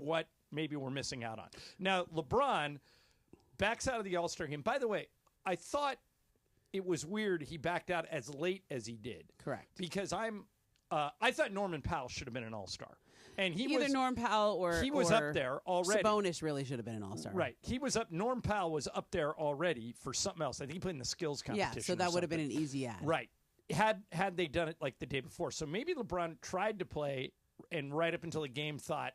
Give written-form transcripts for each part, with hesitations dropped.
what maybe we're missing out on. Now, LeBron backs out of the All-Star game. By the way, I thought it was weird he backed out as late as he did. Correct. Because I thought Norman Powell should have been an All-Star. And either Norm Powell or he was up there already. Sabonis really should have been an All-Star. Right. He was up. Norm Powell was up there already for something else. I think he played in the skills competition. Yeah, so that would have been an easy ad. Right. Had they done it like the day before. So maybe LeBron tried to play and right up until the game thought,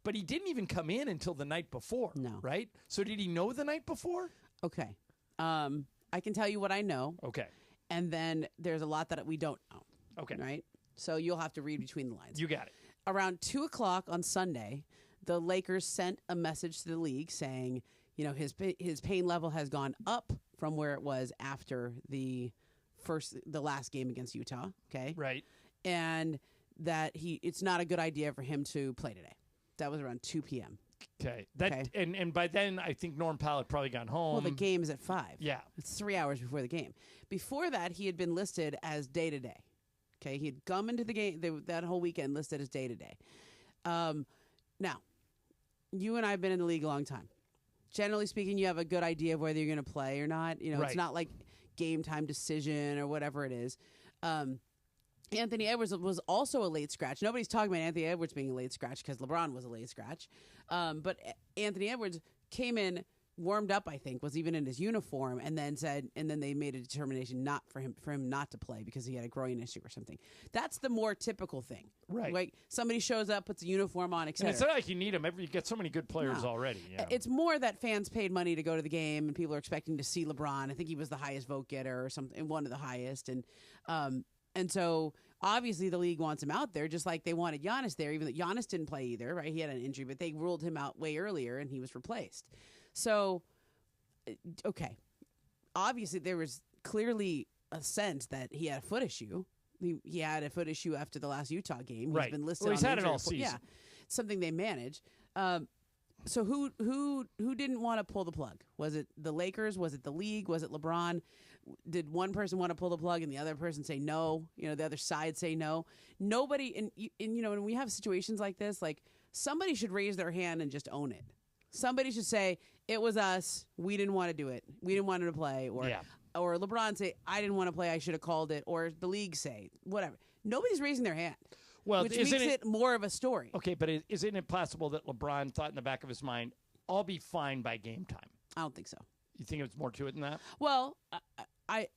but he didn't even come in until the night before. No. Right? So did he know the night before? Okay. I can tell you what I know. Okay. And then there's a lot that we don't know. Okay. Right? So you'll have to read between the lines. You got it. Around 2 o'clock on Sunday, the Lakers sent a message to the league saying, his pain level has gone up from where it was after the last game against Utah. Okay. Right. And that it's not a good idea for him to play today. That was around 2 p.m. Okay. And by then I think Norm Powell had probably gone home. Well, the game is at 5. Yeah. It's 3 hours before the game. Before that, he had been listed as day-to-day. Okay, he had come into the game that whole weekend listed as day-to-day. Now, you and I have been in the league a long time. Generally speaking, you have a good idea of whether you're going to play or not. Right. It's not like game time decision or whatever it is. Anthony Edwards was also a late scratch. Nobody's talking about Anthony Edwards being a late scratch because LeBron was a late scratch. But Anthony Edwards came in, warmed up, I think, was even in his uniform, and then they made a determination not for him not to play because he had a groin issue or something. That's the more typical thing. Right. Like somebody shows up, puts a uniform on, etc. And it's not like you need them. You get so many good players already. Yeah. It's more that fans paid money to go to the game, and people are expecting to see LeBron. I think he was the highest vote getter or something, one of the highest, and so obviously the league wants him out there, just like they wanted Giannis there, even though Giannis didn't play either, right? He had an injury, but they ruled him out way earlier, and he was replaced. So, okay, obviously there was clearly a sense that he had a foot issue. He had a foot issue after the last Utah game. Right. He's been listed. He's on had it injury all report. season. Yeah, something they manage. So who didn't want to pull the plug? Was it the Lakers? Was it the league? Was it LeBron? Did one person want to pull the plug and the other person say no? The other side say no. Nobody. And when we have situations like this, like somebody should raise their hand and just own it. Somebody should say it was us. We didn't want to do it. We didn't want him to play. Or LeBron say I didn't want to play. I should have called it. Or the league say whatever. Nobody's raising their hand. Well, which makes it more of a story. Okay, but isn't it possible that LeBron thought in the back of his mind, I'll be fine by game time? I don't think so. You think it's more to it than that? Well, I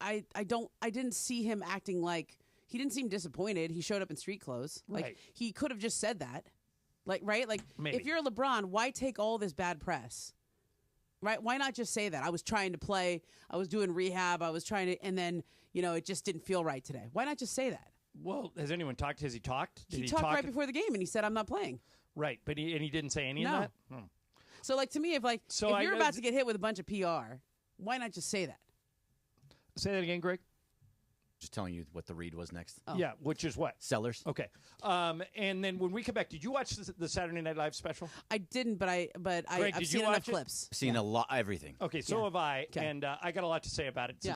didn't see him acting like he didn't seem disappointed. He showed up in street clothes. Right. Like he could have just said that. Like right? Like Maybe. If you're LeBron, why take all this bad press? Right? Why not just say that? I was trying to play. I was doing rehab. I was trying to, and then it just didn't feel right today. Why not just say that? Well, has anyone talked? Has he talked? He talked right before the game, and he said, "I'm not playing." Right, but he didn't say any of that. Hmm. So, like to me, if you're about to get hit with a bunch of PR, why not just say that? Say that again, Greg. Just telling you what the read was next. Oh. Yeah, which is what? Sellers. Okay. And then when we come back, did you watch the Saturday Night Live special? I didn't, but I've did seen you enough watch it? clips. Seen a lot, everything. Okay, so have I, Okay. and I got a lot to say about it. Yeah.